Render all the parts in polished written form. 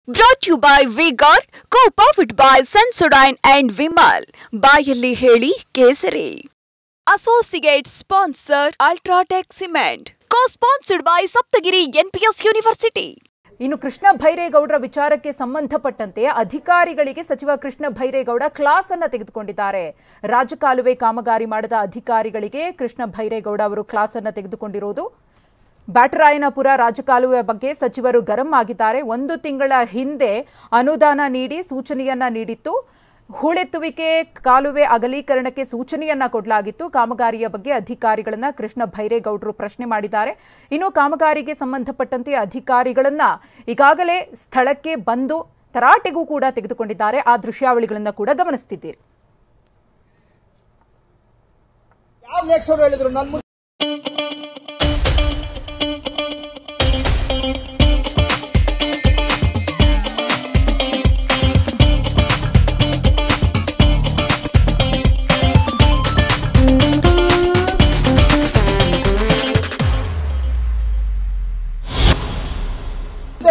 Brought to you by V-Guard, co-powered by Sensodyne and Vimal. ಬಾಯಲ್ಲಿ ಹೇಳಿ ಕೇಸರಿ. Associate sponsor Ultratech Cement. Co-sponsored by Saptagiri NPS University. ಇನ್ನು ಕೃಷ್ಣ ಭೈರೇಗೌಡರ ವಿಚಾರಕ್ಕೆ ಸಂಬಂಧಪಟ್ಟಂತೆ ಅಧಿಕಾರಿಗಳಿಗೆ ಸಚಿವ ಕೃಷ್ಣ ಭೈರೇಗೌಡ ಕ್ಲಾಸ್ ಅನ್ನು ತೆಗೆದುಕೊಂಡಿದ್ದಾರೆ. ರಾಜಕಾಲುವೆ ಕಾಮಗಾರಿ ಮಾಡಿದ ಅಧಿಕಾರಿಗಳಿಗೆ ಕೃಷ್ಣ ಭೈರೇಗೌಡ ಅವರು ಕ್ಲಾಸ್ ಅನ್ನು ತೆಗೆದುಕೊಂಡಿರುವುದು. ಬ್ಯಾಟರಾಯನಪುರ ರಾಜಕಾಲುವೆ ಬಗ್ಗೆ ಸಚಿವರು ಗರಂ ಆಗಿದ್ದಾರೆ. 1 ತಿಂಗಳ ಹಿಂದೆ ಅನುದಾನ ನೀಡಿ ಸೂಚನೆಯನ್ನ ನೀಡಿತ್ತು. ಹೂಳೆತ್ತುವಿಕೆ ಕಾಲುವೆ ಅಗಲೀಕರಣಕ್ಕೆ ಸೂಚನೆಯನ್ನ ಕೊಡಲಾಗಿತ್ತು. ಕಾಮಗಾರಿಯ ಬಗ್ಗೆ ಅಧಿಕಾರಿಗಳನ್ನ ಕೃಷ್ಣ ಭೈರೇಗೌಡರು ಪ್ರಶ್ನೆ ಮಾಡಿದ್ದಾರೆ. ಇನ್ನು ಕಾಮಗಾರಿಗೆ ಸಂಬಂಧಪಟ್ಟಂತೆ ಅಧಿಕಾರಿಗಳನ್ನ ಈಗಾಗಲೇ ಸ್ಥಳಕ್ಕೆ ಬಂದು ತರಾಟೆಗೂ ಕೂಡ ತೆಗೆದುಕೊಂಡಿದ್ದಾರೆ. ಆ ದೃಶ್ಯಾವಳಿಗಳನ್ನ ಕೂಡ ಗಮನಿಸುತ್ತಿದ್ದೀರಿ.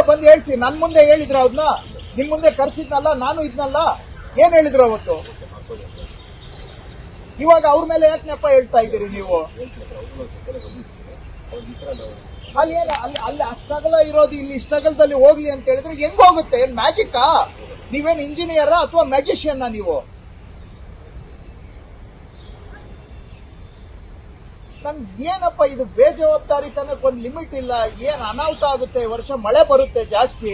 ಬಂದು ಹೇಳ್ಸಿ, ನನ್ ಮುಂದೆ ಹೇಳಿದ್ರ ಅವ್ರನ್ನ, ನಿಮ್ ಮುಂದೆ ಕರ್ಸಿದ್ನಲ್ಲ, ನಾನು ಇದ್ನಲ್ಲ, ಏನ್ ಹೇಳಿದ್ರು ಅವತ್ತು? ಇವಾಗ ಅವ್ರ ಮೇಲೆ ಯಾಕೆ ನೆಪ ಹೇಳ್ತಾ ಇದ್ದೀರಿ ನೀವು? ಅಲ್ಲಿ ಅಷ್ಟಗಲ ಇರೋದು ಇಲ್ಲಿ ಇಷ್ಟಗಲದಲ್ಲಿ ಹೋಗ್ಲಿ ಅಂತ ಹೇಳಿದ್ರೆ ಹೆಂಗ್ ಹೋಗುತ್ತೆ? ಏನ್ ಮ್ಯಾಜಿಕ್ಕಾ? ನೀವೇನ್ ಇಂಜಿನಿಯರ್ ಅಥವಾ ಮ್ಯಾಜಿಷಿಯನ್ ನೀವು? ನನ್ಗೆ ಏನಪ್ಪ ಇದು ಬೇಜವಾಬ್ದಾರಿತನಕ್ಕೆ ಒಂದು ಲಿಮಿಟ್ ಇಲ್ಲ. ಏನ್ ಅನಾಹುತ ಆಗುತ್ತೆ, ವರ್ಷ ಮಳೆ ಬರುತ್ತೆ ಜಾಸ್ತಿ.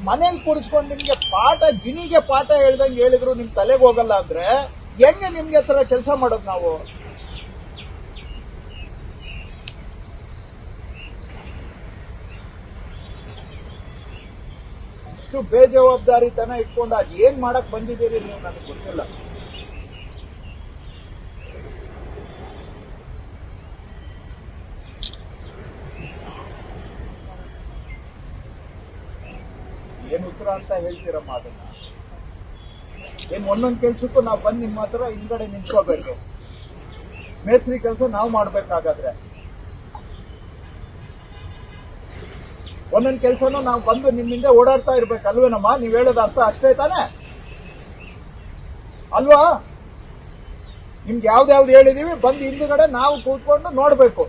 ಮನೇಲಿ ಕೂರಿಸ್ಕೊಂಡು ನಿಮ್ಗೆ ಪಾಠ, ಗಿಣಿಗೆ ಪಾಠ ಹೇಳ್ದಂಗೆ ಹೇಳಿದ್ರು ನಿಮ್ ತಲೆಗೆ ಹೋಗಲ್ಲ ಅಂದ್ರೆ ಹೆಂಗೆ ನಿಮ್ಗೆ ತರ ಕೆಲಸ ಮಾಡೋದು ನಾವು? ಇಷ್ಟು ಬೇಜವಾಬ್ದಾರಿತನ ಇಟ್ಕೊಂಡು ಅದ್ ಏನ್ ಮಾಡಕ್ ಬಂದಿದ್ದೀರಿ ನೀವು ನನಗೆ ಗೊತ್ತಿಲ್ಲ. ಏನ್ ಉತ್ತರ ಅಂತ ಹೇಳ್ತೀರಮ್ಮ ಅದನ್ನ? ಏನ್ ಒಂದೊಂದ್ ಕೆಲ್ಸಕ್ಕೂ ನಾವು ಬಂದು ನಿಮ್ಮ ಹತ್ರ ಹಿಂದ್ಗಡೆ ನಿಂತ್ಕೋಬೇಕು? ಮೇಸ್ತ್ರಿ ಕೆಲಸ ನಾವು ಮಾಡ್ಬೇಕಾಗಾದ್ರೆ ಒಂದೊಂದ್ ಕೆಲ್ಸನೂ ನಾವು ಬಂದು ನಿಮ್ಮಿಂದ ಓಡಾಡ್ತಾ ಇರ್ಬೇಕಲ್ವೇನಮ್ಮ? ನೀವ್ ಹೇಳೋದ ಅರ್ಥ ಅಷ್ಟೇ ತಾನೆ ಅಲ್ವಾ? ನಿಮ್ಗೆ ಯಾವ್ದಾವ್ದು ಹೇಳಿದೀವಿ ಬಂದು ಹಿಂದ್ಗಡೆ ನಾವು ಕೂತ್ಕೊಂಡು ನೋಡ್ಬೇಕು.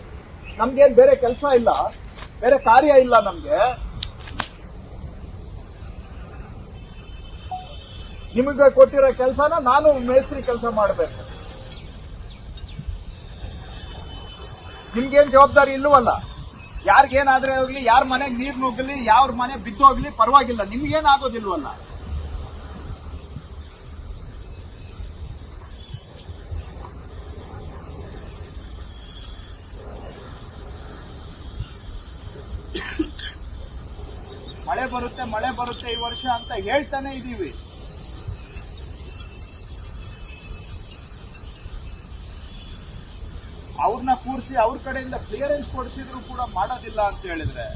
ನಮ್ಗೇನ್ ಬೇರೆ ಕೆಲಸ ಇಲ್ಲ, ಬೇರೆ ಕಾರ್ಯ ಇಲ್ಲ ನಮ್ಗೆ. ನಿಮಗೆ ಕೊಟ್ಟಿರೋ ಕೆಲಸನ ನಾನು ಮೇಸ್ತ್ರಿ ಕೆಲಸ ಮಾಡಬೇಕು. ನಿಮ್ಗೇನ್ ಜವಾಬ್ದಾರಿ ಇಲ್ಲವಲ್ಲ? ಯಾರಿಗೇನಾದ್ರೆ ಹೋಗ್ಲಿ, ಯಾರ ಮನೆಗೆ ನೀರು ನುಗ್ಗಲಿ, ಯಾವ್ರ ಮನೆ ಬಿದ್ದೋಗ್ಲಿ ಪರವಾಗಿಲ್ಲ, ನಿಮ್ಗೇನಾಗೋದಿಲ್ವಲ್ಲ? ಮಳೆ ಬರುತ್ತೆ ಈ ವರ್ಷ ಅಂತ ಹೇಳ್ತಾನೆ ಇದೀವಿ. ಅವ್ರನ್ನ ಕೂರಿಸಿ ಅವ್ರ ಕಡೆಯಿಂದ ಕ್ಲಿಯರೆನ್ಸ್ ಕೊಡಿಸಿದ್ರು ಕೂಡ ಮಾಡೋದಿಲ್ಲ ಅಂತ ಹೇಳಿದ್ರೆ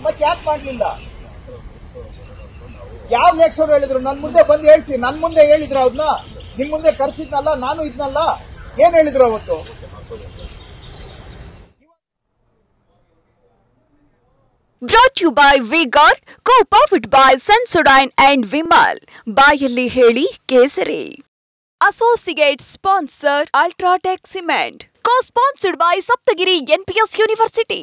ಮತ್ತೆ ಯಾಕೆ ಮಾಡ್ಲಿಲ್ಲ? ಯಾವ ಲೇಖಸರು ಹೇಳಿದ್ರು? ನನ್ ಮುಂದೆ ಬಂದು ಹೇಳ್ಸಿ, ನನ್ ಮುಂದೆ ಹೇಳಿದ್ರ ಅವ್ರನ್ನ, ನಿಮ್ ಮುಂದೆ ಕರ್ಸಿದ್ನಲ್ಲ, ನಾನು ಇದ್ನಲ್ಲ, ಏನ್ ಹೇಳಿದ್ರು ಅವತ್ತು? Brought to you by V-Guard, co-powered by Sensodyne and Vimal. ಬಾಯಲ್ಲಿ ಹೇಳಿ ಕೇಸರಿ. Associate sponsor Ultratech Cement. Co-sponsored by Saptagiri NPS University.